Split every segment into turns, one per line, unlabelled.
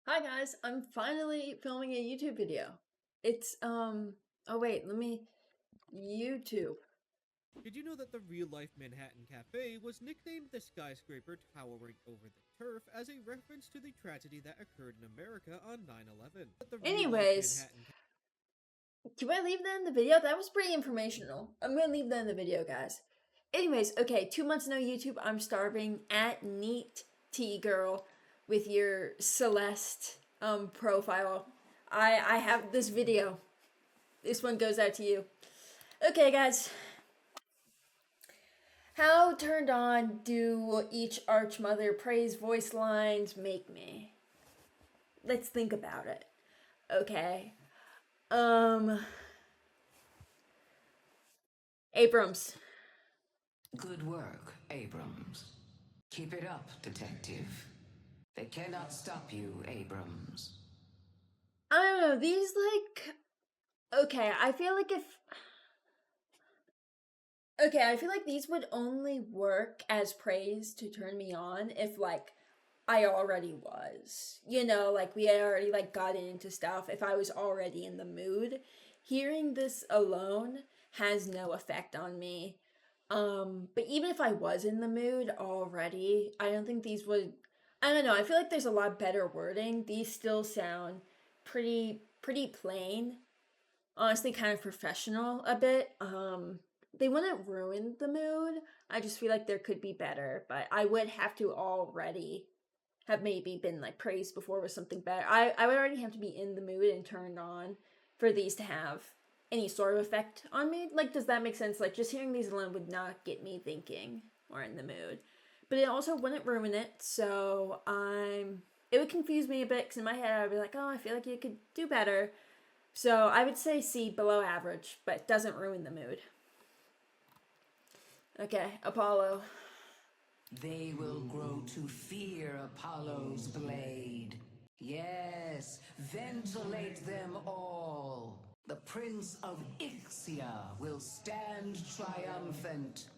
Hi guys, I'm finally filming a YouTube video. It's oh wait, let me YouTube.
Did you know that the real-life Manhattan Cafe was nicknamed the skyscraper towering over the turf as a reference to the tragedy that occurred in America on 9/11? The real-life
Anyways,
Manhattan
can I leave that in the video? That was pretty informational. I'm gonna leave that in the video, guys. Anyways, okay, 2 months no YouTube. I'm starving at Neat Tea Girl with your Celeste profile. I have this video. This one goes out to you. Okay, guys. How turned on do each Archmother praise voice lines make me? Let's think about it. Okay. Abrams.
Good work, Abrams. Keep it up, Detective. They cannot stop you, Abrams.
I don't know, these okay, I feel like I feel like these would only work as praise to turn me on if I already was. Like we had already gotten into stuff. If I was already in the mood, hearing this alone has no effect on me. But even if I was in the mood already, I don't think these would. I don't know. I feel like there's a lot better wording. These still sound pretty plain. Honestly, kind of professional a bit. They wouldn't ruin the mood. I just feel like there could be better, but I would have to already have maybe been praised before with something better. I would already have to be in the mood and turned on for these to have any sort of effect on me. Does that make sense? Just hearing these alone would not get me thinking or in the mood. But it also wouldn't ruin it, so it would confuse me a bit because in my head I'd be like, oh, I feel like you could do better. So I would say C, below average, but doesn't ruin the mood. Okay, Apollo.
They will grow to fear Apollo's blade. Yes, ventilate them all. The Prince of Ixia will stand triumphant.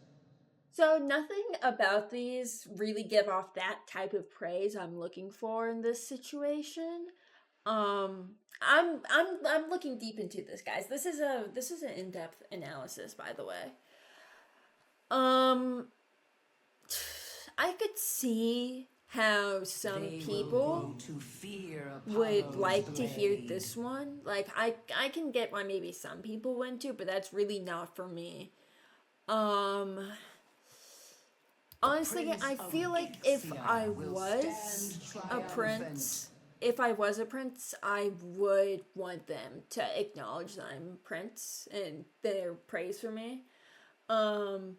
So nothing about these really give off that type of praise I'm looking for in this situation. I'm looking deep into this, guys. This is an in-depth analysis, by the way. Um, I could see how some people would like to hear this one. I can get why maybe some people went to, but that's really not for me. Honestly, I feel like if I was a prince, I would want them to acknowledge that I'm prince and their praise for me. But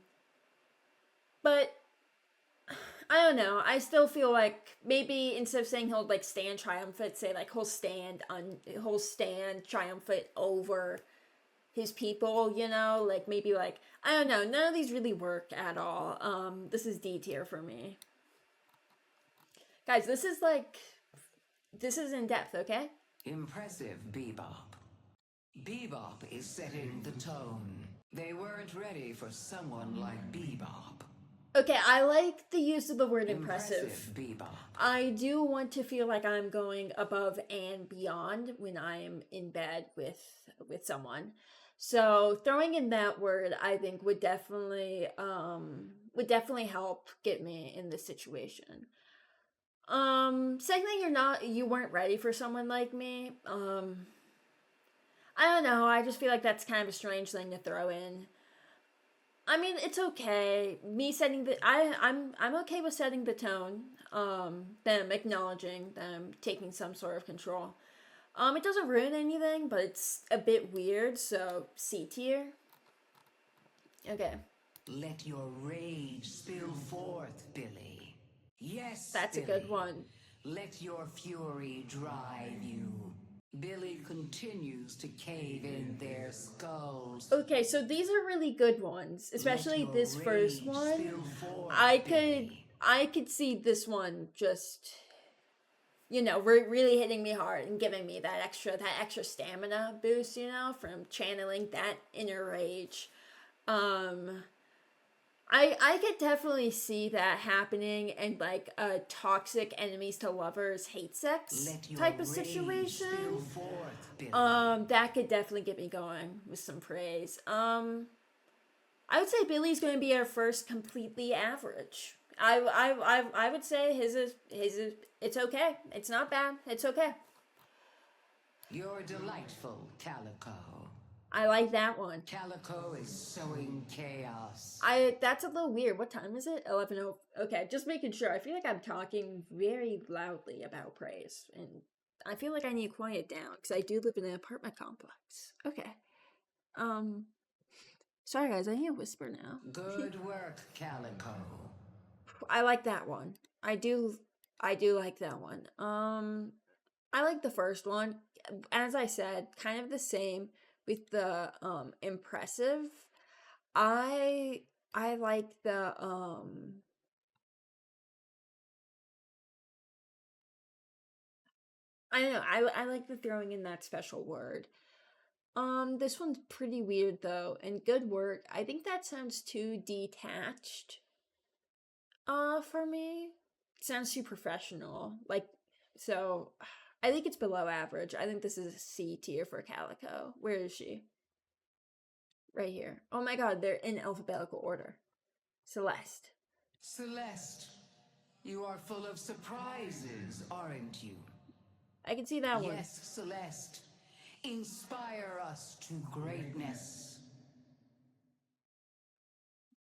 I don't know. I still feel like maybe instead of saying he'll stand triumphant, say he'll stand triumphant over his people, maybe I don't know, none of these really work at all. This is D tier for me. Guys, this is in depth, okay?
Impressive, Bebop. Bebop is setting the tone. They weren't ready for someone like Bebop.
Okay, I like the use of the word impressive.
Bebop.
I do want to feel like I'm going above and beyond when I am in bed with someone. So throwing in that word, I think would definitely help get me in this situation. Saying that you weren't ready for someone like me. I don't know. I just feel like that's kind of a strange thing to throw in. I mean, it's okay. Me setting the I'm okay with setting the tone. Them acknowledging them taking some sort of control. It doesn't ruin anything, but it's a bit weird. So C tier. Okay.
Let your rage spill forth, Billy. Yes,
That's
Billy.
a good one.
Let your fury drive you. Billy continues to cave in their skulls.
Okay, so these are really good ones, especially this first one. I could see this one just really hitting me hard and giving me that extra stamina boost, from channeling that inner rage. I could definitely see that happening and like a toxic enemies to lovers hate sex
Let your
type of
rage
situation.
spill forth, Billy.
That could definitely get me going with some praise. I would say Billy's going to be our first completely average. I would say his is it's okay. It's not bad. It's okay.
You're delightful, Calico.
I like that one.
Calico is sowing chaos.
That's a little weird. What time is it? 11:00. Okay, just making sure. I feel like I'm talking very loudly about praise, and I feel like I need to quiet down because I do live in an apartment complex. Okay. Um. Sorry, guys. I need to whisper now.
Good work, Calico.
I like that one. I do. I do like that one. I like the first one. As I said, kind of the same with the impressive. I like the I don't know. I like the throwing in that special word. This one's pretty weird though, and good work. I think that sounds too detached. For me, it sounds too professional. Like, so, I think it's below average. I think this is a C tier for Calico. Where is she? Right here. Oh my God, they're in alphabetical order. Celeste.
Celeste, you are full of surprises, aren't you?
I can see that one.
Yes, Celeste. Inspire us to greatness.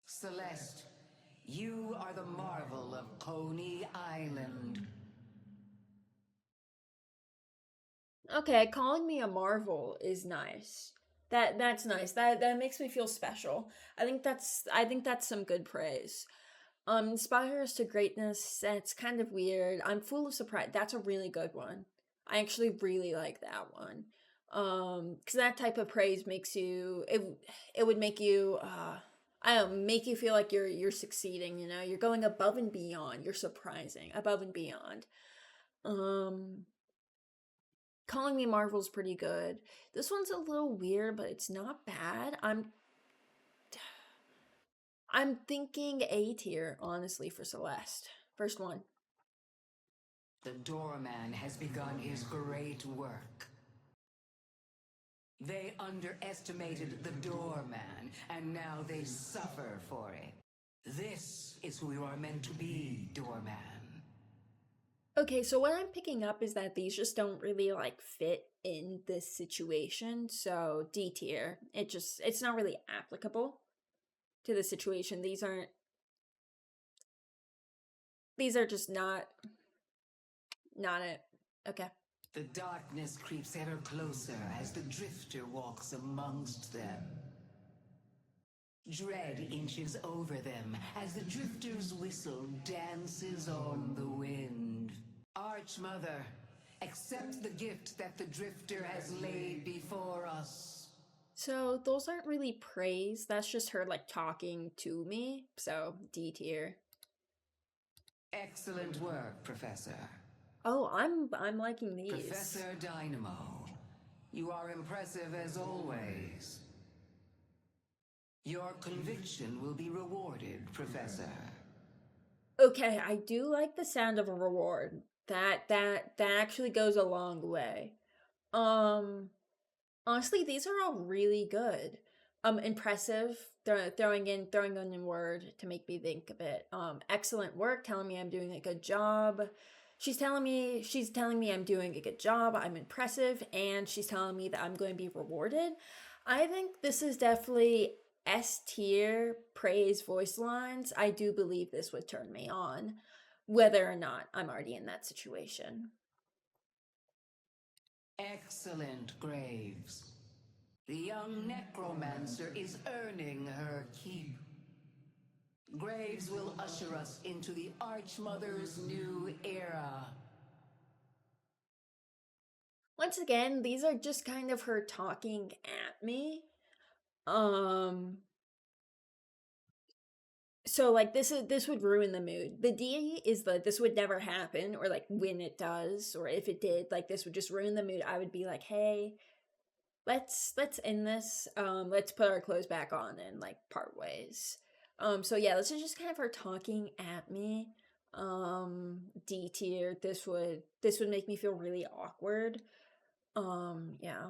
Celeste, you are the marvel of Coney Island.
Okay, calling me a marvel is nice. That's nice. That makes me feel special. I think that's some good praise. Inspire us to greatness. That's kind of weird. I'm full of surprise. That's a really good one. I actually really like that one. Because that type of praise makes you it would make you I don't know, make you feel like you're succeeding. You know, you're going above and beyond. You're surprising above and beyond. Um, Calling me Marvel's pretty good. This one's a little weird, but it's not bad. I'm thinking A tier, honestly, for Celeste. First one.
The doorman has begun his great work. They underestimated the doorman, and now they suffer for it. This is who you are meant to be, doorman.
Okay, so what I'm picking up is that these just don't really like fit in this situation. So D tier. It's not really applicable to the situation. These are just not it. Okay.
The darkness creeps ever closer as the drifter walks amongst them. Dread inches over them as the drifter's whistle dances on the wind. Archmother, accept the gift that the drifter has laid before us.
So those aren't really praise. That's just her like talking to me. So D tier.
Excellent work, Professor.
Oh, I'm liking these.
Professor Dynamo, you are impressive as always. Your conviction will be rewarded, Professor.
Okay, I do like the sound of a reward. That actually goes a long way. Um Honestly, these are all really good. Impressive. Throwing in a word to make me think of it. Excellent work, telling me I'm doing a good job. She's telling me I'm doing a good job. I'm impressive, and she's telling me that I'm going to be rewarded. I think this is definitely S tier praise voice lines. I do believe this would turn me on, whether or not I'm already in that situation.
Excellent, Graves. The young necromancer is earning her keep. Graves will usher us into the Archmother's new era.
Once again, these are just kind of her talking at me. So like this would ruin the mood. The D is the this would never happen, or like when it does, or if it did, like this would just ruin the mood. I would be like, hey, let's end this. Let's put our clothes back on and like part ways. So yeah, this is just kind of her talking at me. D tier. This would make me feel really awkward. Yeah.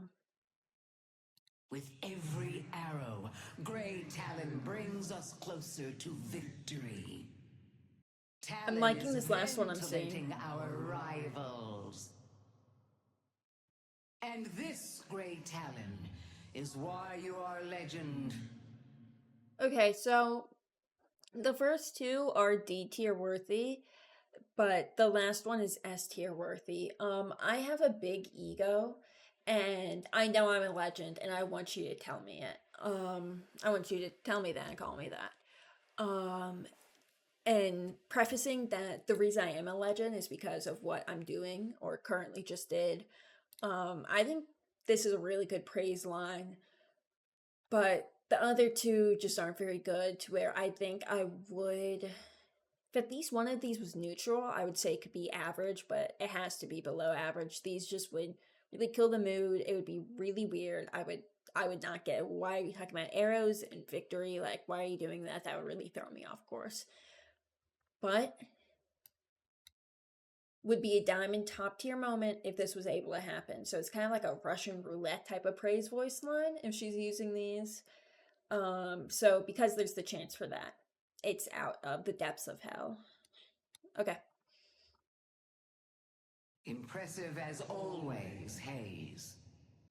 With every arrow, Grey Talon brings us closer to victory.
I'm
Talon
liking
is
this last one I'm seeing.
ventilating our rivals. And this, Grey Talon, is why you are legend.
Okay, so the first two are D tier worthy, but the last one is S tier worthy. I have a big ego, and I know I'm a legend, and I want you to tell me it. I want you to tell me that and call me that. And prefacing that the reason I am a legend is because of what I'm doing or currently just did. I think this is a really good praise line, but the other two just aren't very good. To where I think I would, if at least one of these was neutral, I would say it could be average, but it has to be below average. These just would really kill the mood. It would be really weird. I would not get, why are you talking about arrows and victory? Like, why are you doing that? That would really throw me off course. But would be a diamond top tier moment if this was able to happen. So it's kind of like a Russian roulette type of praise voice line if she's using these. So because there's the chance for that, it's out of the depths of hell. Okay.
Impressive as always, Hayes.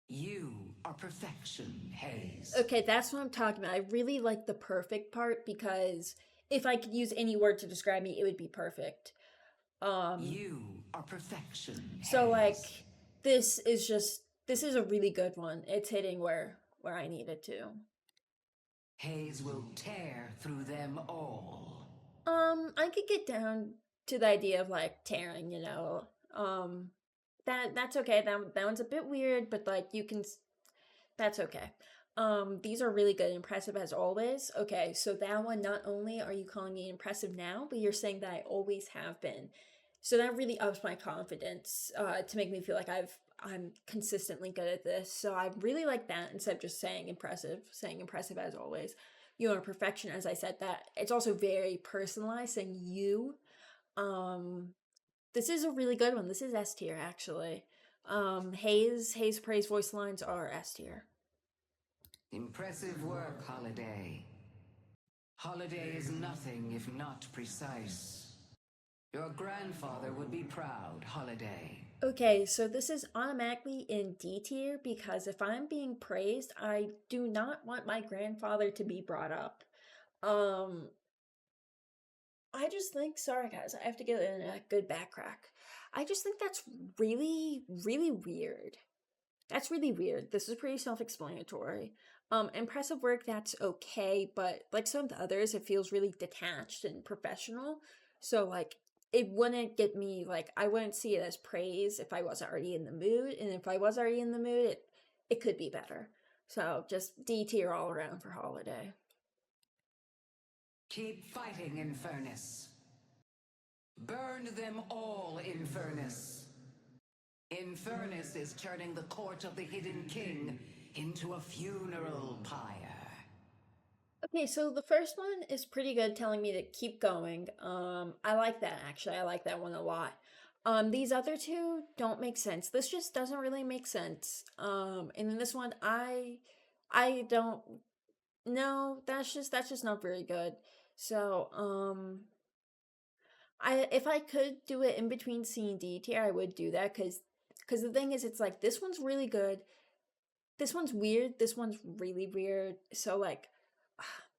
You are perfection, Hayes.
Okay, that's what I'm talking about. I really like the perfect part because if I could use any word to describe me, it would be perfect.
You are perfection,
So
Hayes.
like this is a really good one. It's hitting where I need it to.
Hayes will tear through them all.
I could get down to the idea of like tearing, that's okay. That one's a bit weird, but like you can, that's okay. These are really good, impressive as always. Okay, so that one, not only are you calling me impressive now, but you're saying that I always have been. So that really ups my confidence to make me feel like I'm consistently good at this. So I really like that instead of just saying impressive as always. You are perfection, as I said that. It's also very personalized, saying you. This is a really good one. This is S tier actually. Hayes praise voice lines are S tier.
Impressive work, Holiday. Holiday is nothing if not precise. Your grandfather would be proud, Holiday.
Okay, so this is automatically in D tier because if I'm being praised, I do not want my grandfather to be brought up. I just think, sorry guys, I have to get in a good back crack. I just think that's really, really weird. That's really weird. This is pretty self-explanatory. Impressive work, that's okay, but like some of the others, it feels really detached and professional. So like it wouldn't get me, like I wouldn't see it as praise if I wasn't already in the mood, and if I was already in the mood, it could be better. So just D tier all around for Holiday.
Keep fighting, Infernus. Burn them all, Infernus. Infernus is turning the court of the Hidden King into a funeral pyre.
Okay, so the first one is pretty good, telling me to keep going. I like that actually. I like that one a lot. These other two don't make sense. This just doesn't really make sense. And then this one, I don't. No, that's just not very good. So, if I could do it in between C and D tier, I would do that because the thing is, it's like this one's really good. This one's weird. This one's really weird. So like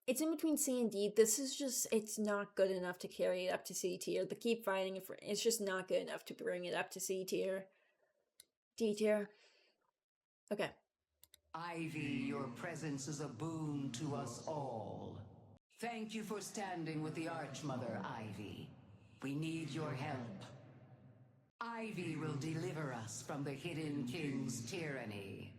it's in between C and D. This is just, it's not good enough to carry it up to C tier. The keep fighting, it's just not good enough to bring it up to C tier. D tier. Okay.
Ivy, your presence is a boon to us all. Thank you for standing with the Archmother, Ivy. We need your help. Ivy will deliver us from the Hidden King's tyranny.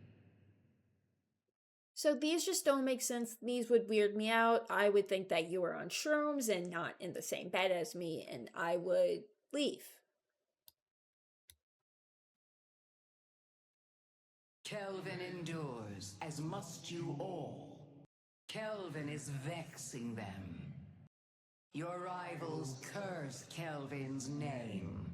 So these just don't make sense. These would weird me out. I would think that you were on shrooms and not in the same bed as me, and I would leave.
Kelvin endures, as must you all. Kelvin is vexing them. Your rivals curse Kelvin's name.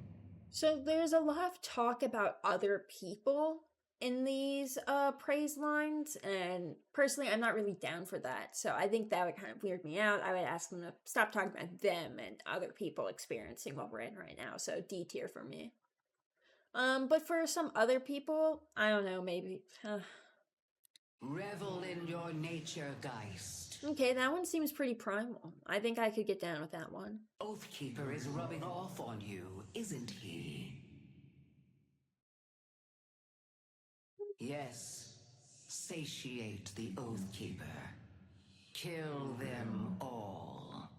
So there's a lot of talk about other people in these praise lines, and personally I'm not really down for that. So I think that would kind of weird me out. I would ask them to stop talking about them and other people experiencing what we're in right now. So D tier for me. But for some other people, I don't know, maybe
Revel in your nature, Geist.
okay, that one seems pretty primal. I think I could get down with that one.
Oathkeeper is rubbing off on you, isn't he? Yes. Satiate the Oathkeeper. Kill them all.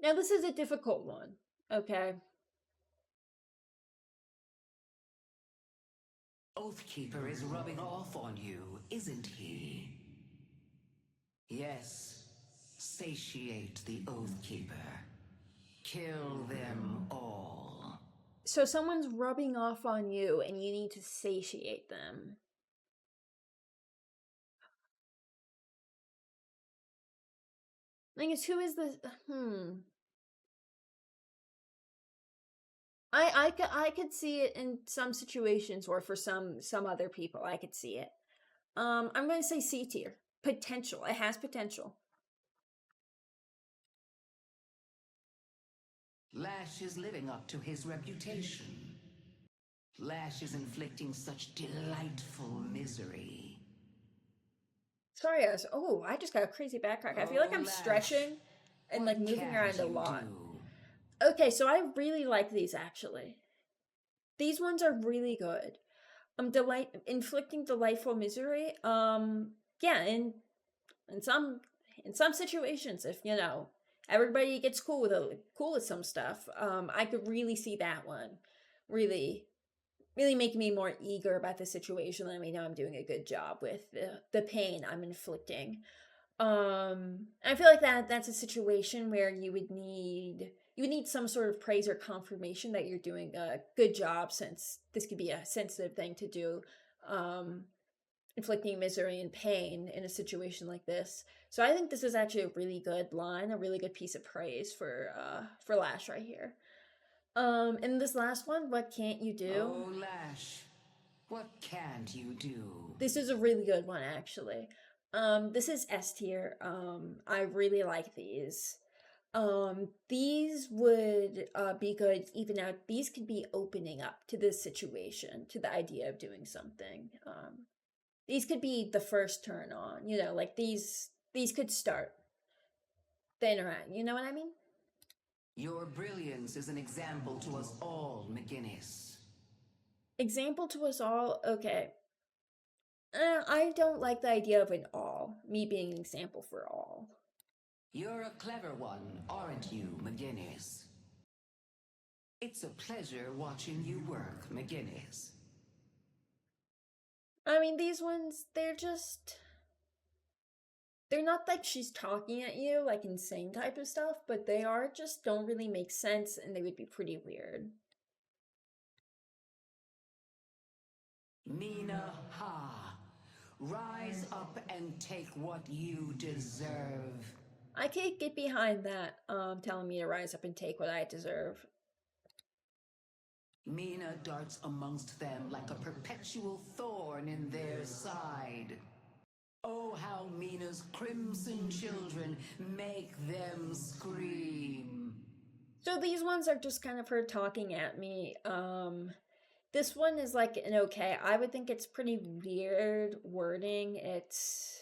Now this is a difficult one, okay?
Oathkeeper is rubbing off on you, isn't he? Yes. Satiate the Oathkeeper. Kill them all.
So someone's rubbing off on you and you need to satiate them. I guess who is this? I could see it in some situations, or for some other people I could see it. I'm going to say C tier. Potential. It has potential.
Lash is living up to his reputation. Lash is inflicting such delightful misery.
Sorry, I just got a crazy back crack. I feel like I'm
Lash,
stretching and like
what
moving
can
around a
you
lot.
do?
Okay, so I really like these actually. These ones are really good. Inflicting delightful misery. Yeah, in some situations, if you know everybody gets cool with some stuff, I could really see that one really making me more eager about the situation. Let me know I'm doing a good job with the pain I'm inflicting. I feel like that's a situation where you would need some sort of praise or confirmation that you're doing a good job, since this could be a sensitive thing to do, inflicting misery and pain in a situation like this. So I think this is actually a really good line, a really good piece of praise for Lash right here. And this last one, what can't you do?
Oh, Lash, what can't you do?
This is a really good one, actually. This is S tier. I really like these. These would be good even out. These could be opening up to this situation, to the idea of doing something. These could be the first turn on, you know, like these could start the interact, you know what I mean?
Your brilliance is an example to us all, McGinnis.
Example to us all, okay. I don't like the idea of an all, me being an example for all.
You're a clever one, aren't you, McGinnis? It's a pleasure watching you work, McGinnis.
I mean, these ones, they're not like she's talking at you, like insane type of stuff, but they are just don't really make sense, and they would be pretty weird.
Mina Ha, rise up and take what you deserve.
I can't get behind that, telling me to rise up and take what I deserve.
Mina darts amongst them like a perpetual thorn in their side. Oh, how Mina's crimson children make them scream.
So these ones are just kind of her talking at me. This one is like an okay. I would think it's pretty weird wording. It's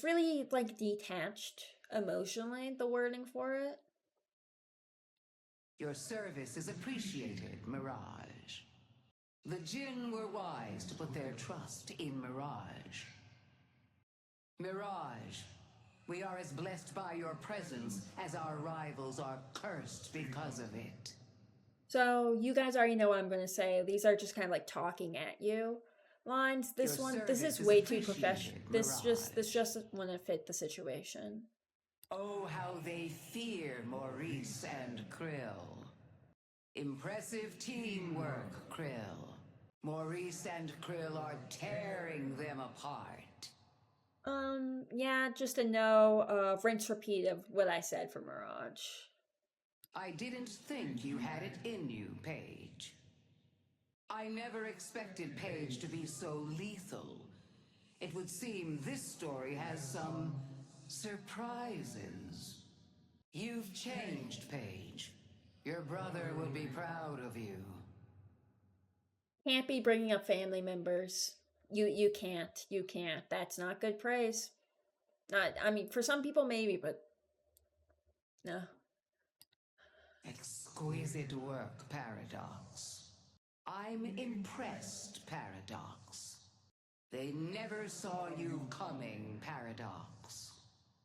really like detached emotionally, the wording for it.
Your service is appreciated, Mirage. The Jinn were wise to put their trust in Mirage. Mirage, we are as blessed by your presence as our rivals are cursed because of it.
So you guys already know what I'm going to say. These are just kind of like talking at you lines. This is way too professional. This just wouldn't fit the situation.
Oh, how they fear Maurice and Krill. Impressive teamwork, Krill. Maurice and Krill are tearing them apart.
Yeah, just a no, rinse repeat of what I said for Mirage.
I didn't think you had it in you, Paige. I never expected Paige to be so lethal. It would seem this story has some surprises. You've changed, Paige. Your brother will be proud of you.
Can't be bringing up family members. You can't. You can't. That's not good praise. Not. I mean, for some people maybe, but no.
Exquisite work, Paradox. I'm impressed, Paradox. They never saw you coming, Paradox.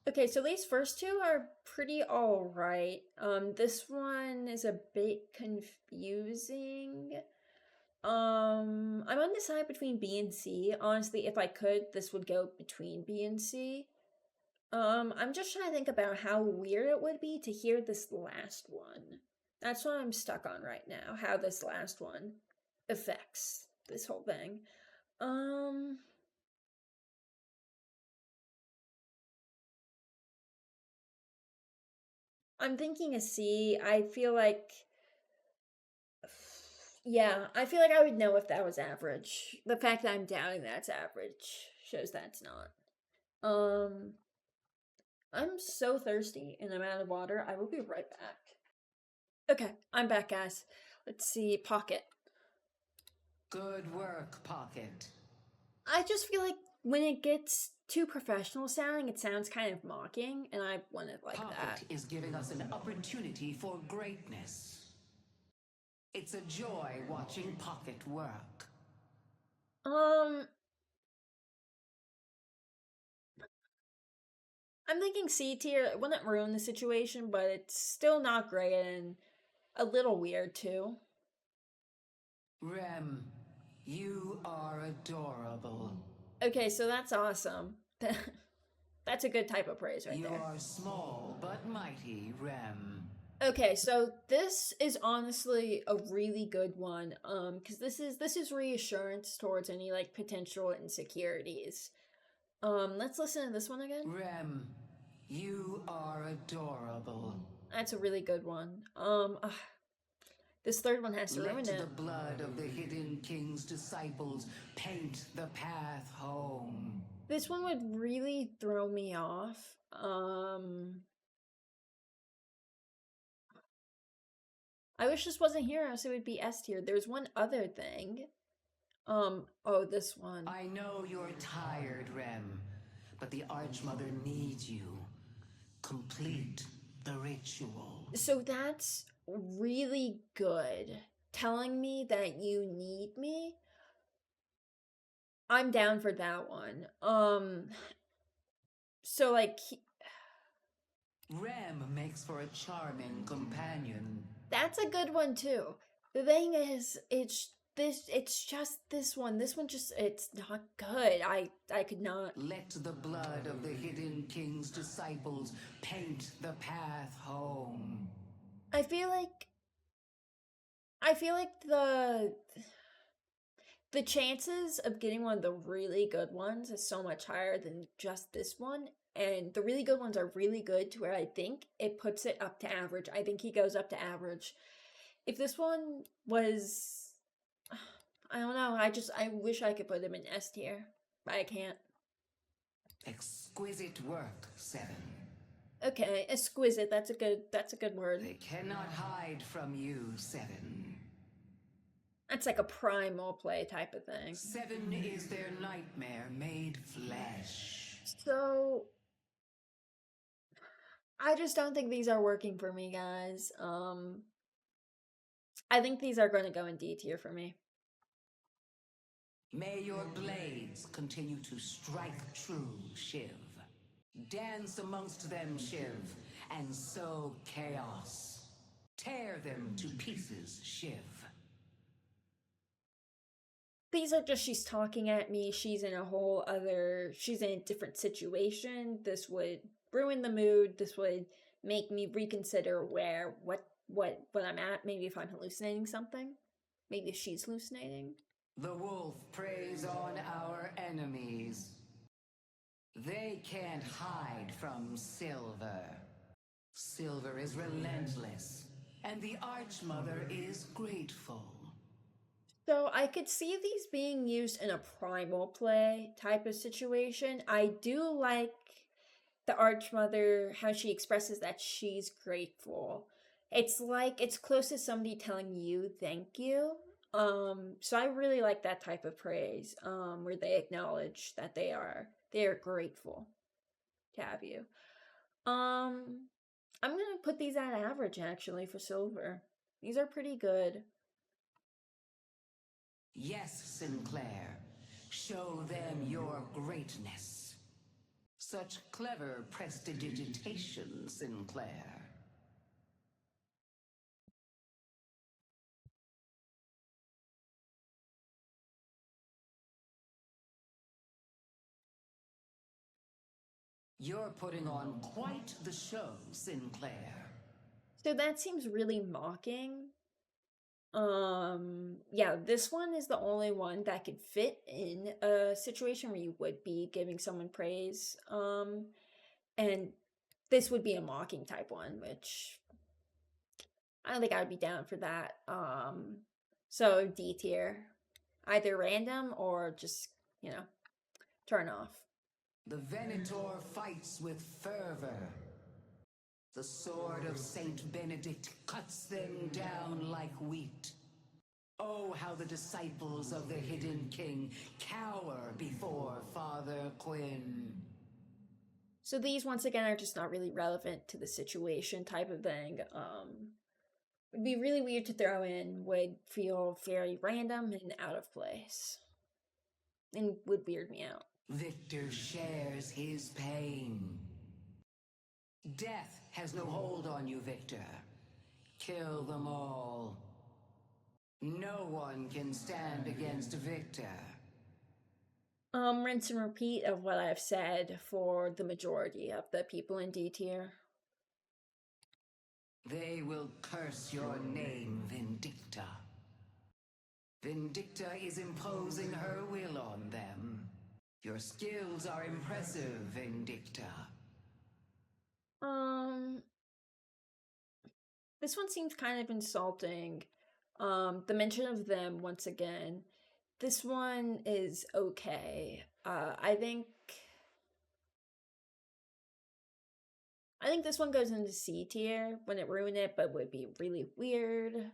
Okay, so these first two are pretty alright. This one is a bit confusing. I'm undecided between B and C. Honestly, if I could, this would go between B and C. I'm just trying to think about how weird it would be to hear this last one. That's what I'm stuck on right now, how this last one affects this whole thing. I'm thinking a C. I feel like, yeah, I feel like I would know if that was average. The fact that I'm doubting that's average shows that's not. I'm so thirsty and I'm out of water. I will be right back. Okay, I'm back, guys. Let's see, Pocket.
Good work, Pocket.
I just feel like when it gets too professional sounding, it sounds kind of mocking, and I want it like
Pocket
that.
is giving us an opportunity for greatness. It's a joy watching Pocket work.
I'm thinking C tier. It wouldn't ruin the situation, but it's still not great and a little weird too.
Rem, you are adorable.
Okay, so that's awesome. That's a good type of praise right there.
You are small but mighty, Rem.
Okay, so this is honestly a really good one. Because this is reassurance towards any like potential insecurities. Let's listen to this one again.
Rem, you are adorable.
That's a really good one. This third one has to ruin
Let
it.
the blood of the Hidden King's disciples paint the path home.
This one would really throw me off. I wish this wasn't here, else it would be S tier. There's one other thing. Oh, this one.
I know you're tired, Rem, but the Archmother needs you. Complete the ritual.
So that's really good. Telling me that you need me. I'm down for that one. So like
Rem makes for a charming companion.
that's a good one too. The thing is, it's just this one. This one just it's not good. I could not.
Let the blood of the Hidden King's disciples paint the path home.
I feel like the chances of getting one of the really good ones is so much higher than just this one. And the really good ones are really good to where I think it puts it up to average. I think he goes up to average. If this one was, I don't know, I wish I could put him in S tier, but I can't.
Exquisite work, Seven.
Okay, exquisite, that's a good word.
They cannot hide from you, Seven.
That's like a primal play type of thing.
Seven is their nightmare made flesh.
So I just don't think these are working for me, guys. I think these are going to go in D tier for me.
May your blades continue to strike true, Shiv. Dance amongst them, Shiv, and sow chaos. Tear them to pieces, Shiv.
These are just she's talking at me. She's in a different situation. This would ruin the mood. This would make me reconsider what I'm at. Maybe if I'm hallucinating something. Maybe if she's hallucinating.
The wolf preys on our enemies. They can't hide from Silver. Silver is relentless, and the Archmother is grateful.
So I could see these being used in a primal play type of situation. I do like the Archmother, how she expresses that she's grateful. It's like it's close to somebody telling you thank you. So I really like that type of praise, where they acknowledge that they are grateful to have you. Um, I'm gonna put these at average actually for Silver. These are pretty good.
Yes, Sinclair. Show them your greatness. Such clever prestidigitation, Sinclair. You're putting on quite the show, Sinclair.
So that seems really mocking. Yeah, this one is the only one that could fit in a situation where you would be giving someone praise. And this would be a mocking type one, which I don't think I would be down for that. So D tier. Either random or just, you know, turn off.
The Venator fights with fervor. The sword of Saint Benedict cuts them down like wheat. Oh, how the disciples of the Hidden King cower before Father Quinn.
So these once again are just not really relevant to the situation type of thing. Would be really weird to throw in, would feel very random and out of place. And would weird me out.
Victor shares his pain. Death has no hold on you, Victor. Kill them all. No one can stand against Victor.
Rinse and repeat of what I've said for the majority of the people in D tier.
They will curse your name, Vindicta. Vindicta is imposing her will on them. Your skills are impressive, Vindicta.
This one seems kind of insulting. The mention of them once again. This one is okay. I think this one goes into C tier. Wouldn't ruin it, but would be really weird.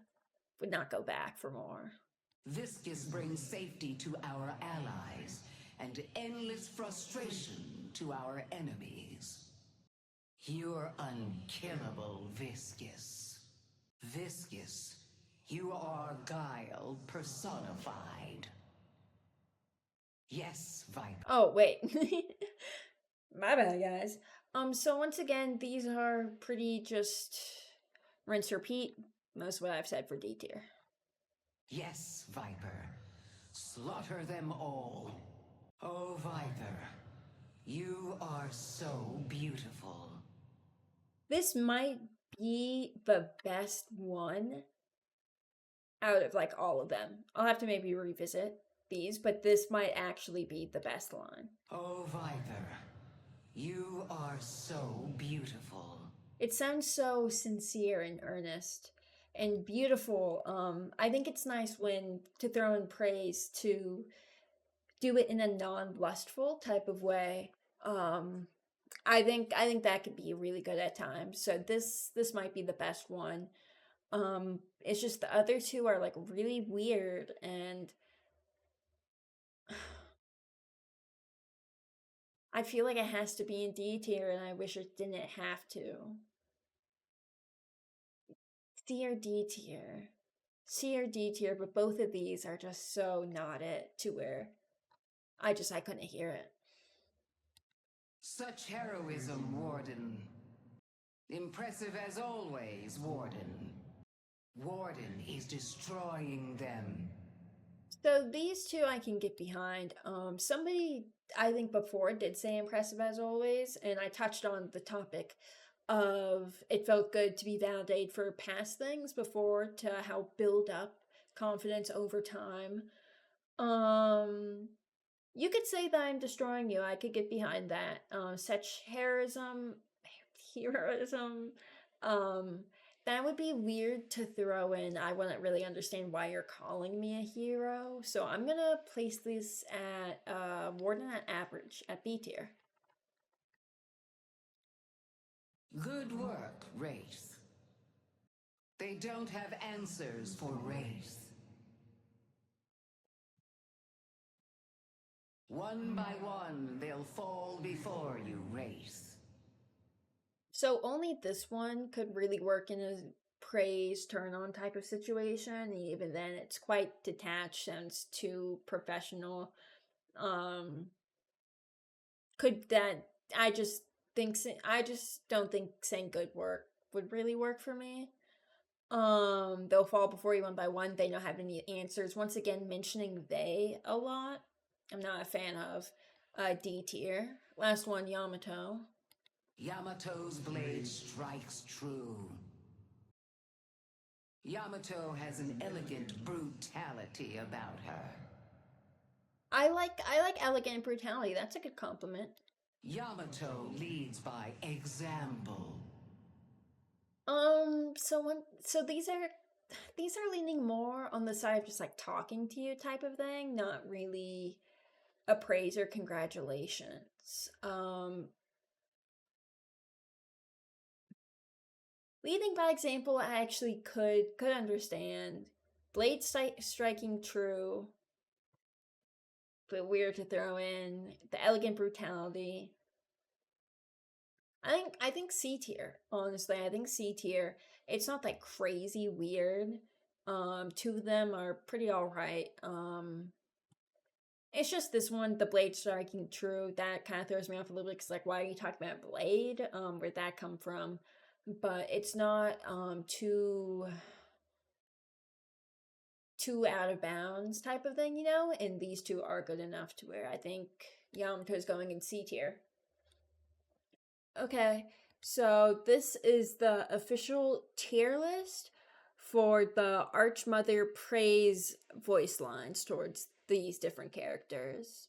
Would not go back for more.
Viscus brings safety to our allies and endless frustration to our enemies. You're unkillable, Viscus. Viscus, you are guile personified. Yes, Viper.
Oh, wait. My bad, guys. So once again, these are pretty just rinse repeat. Most of what I've said for D tier.
Yes, Viper. Slaughter them all. Oh, Viper, you are so beautiful.
This might be the best one out of like all of them. I'll have to maybe revisit these, but this might actually be the best line.
Oh, Viper, you are so beautiful.
It sounds so sincere and earnest and beautiful. I think it's nice when to throw in praise to do it in a non-lustful type of way. I think that could be really good at times. So this might be the best one. It's just the other two are like really weird and I feel like it has to be in D tier and I wish it didn't have to. C or D tier. C or D tier, but both of these are just so not it to where I couldn't hear it.
Such heroism, Warden. Impressive as always, Warden. Warden is destroying them.
So these two I can get behind. Somebody I think before did say impressive as always, and I touched on the topic of it felt good to be validated for past things before to help build up confidence over time. You could say that I'm destroying you. I could get behind that. Such heroism. That would be weird to throw in. I wouldn't really understand why you're calling me a hero. So I'm gonna place this at more than an average, at B tier.
Good work, Wraith. They don't have answers for Wraith. One by one, they'll fall before you, Wraith.
So only this one could really work in a praise turn on type of situation. Even then, it's quite detached and it's too professional. Could that I just don't think saying good work would really work for me. They'll fall before you one by one. They don't have any answers. Once again, mentioning they a lot. I'm not a fan of. D tier. Last one, Yamato.
Yamato's blade strikes true. Yamato has an elegant brutality about her.
I like elegant brutality. That's a good compliment.
Yamato leads by example.
So these are leaning more on the side of just like talking to you type of thing, not really a praise or congratulations. Leading by example, I actually could understand. Blade striking true, but weird to throw in. The elegant brutality. I think C tier, honestly. I think C tier. It's not like crazy weird. Two of them are pretty alright. It's just this one, the blade striking true, that kind of throws me off a little bit because, like, why are you talking about blade? Where'd that come from? But it's not too out of bounds type of thing, you know? And these two are good enough to where I think Yamato's going in C tier. Okay, so this is the official tier list for the Archmother praise voice lines towards these different characters.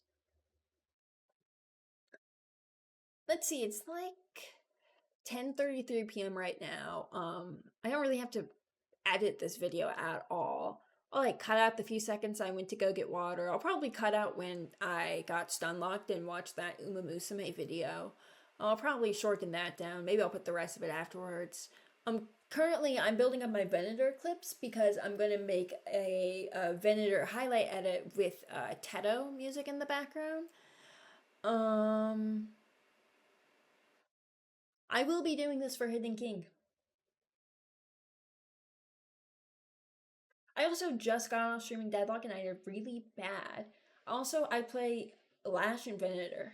Let's see, it's like 10:33 p.m. right now. I don't really have to edit this video at all. I'll like cut out the few seconds I went to go get water. I'll probably cut out when I got stun locked and watched that Uma Musume video. I'll probably shorten that down. Maybe I'll put the rest of it afterwards. Currently, I'm building up my Venator clips because I'm going to make a Venator highlight edit with Teto music in the background. I will be doing this for Hidden King. I also just got off streaming Deadlock and I did really bad. Also, I play Lash and Venator.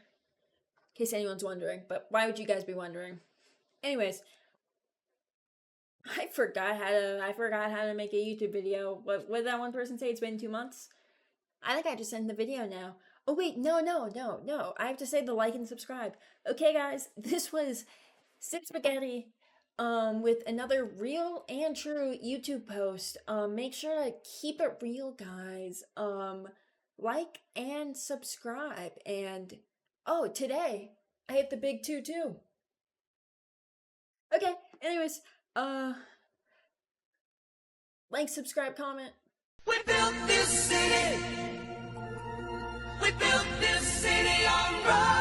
In case anyone's wondering, but why would you guys be wondering? Anyways, I forgot how to make a YouTube video. What did that one person say? It's been 2 months? I think I just sent the video now. Oh wait, no. I have to say the like and subscribe. Okay guys, this was Sit Spaghetti with another real and true YouTube post. Make sure to keep it real, guys. Like and subscribe. And oh, today I hit the big 2 too. Okay, anyways, like, subscribe, comment.
We built this city. We built this city on rock.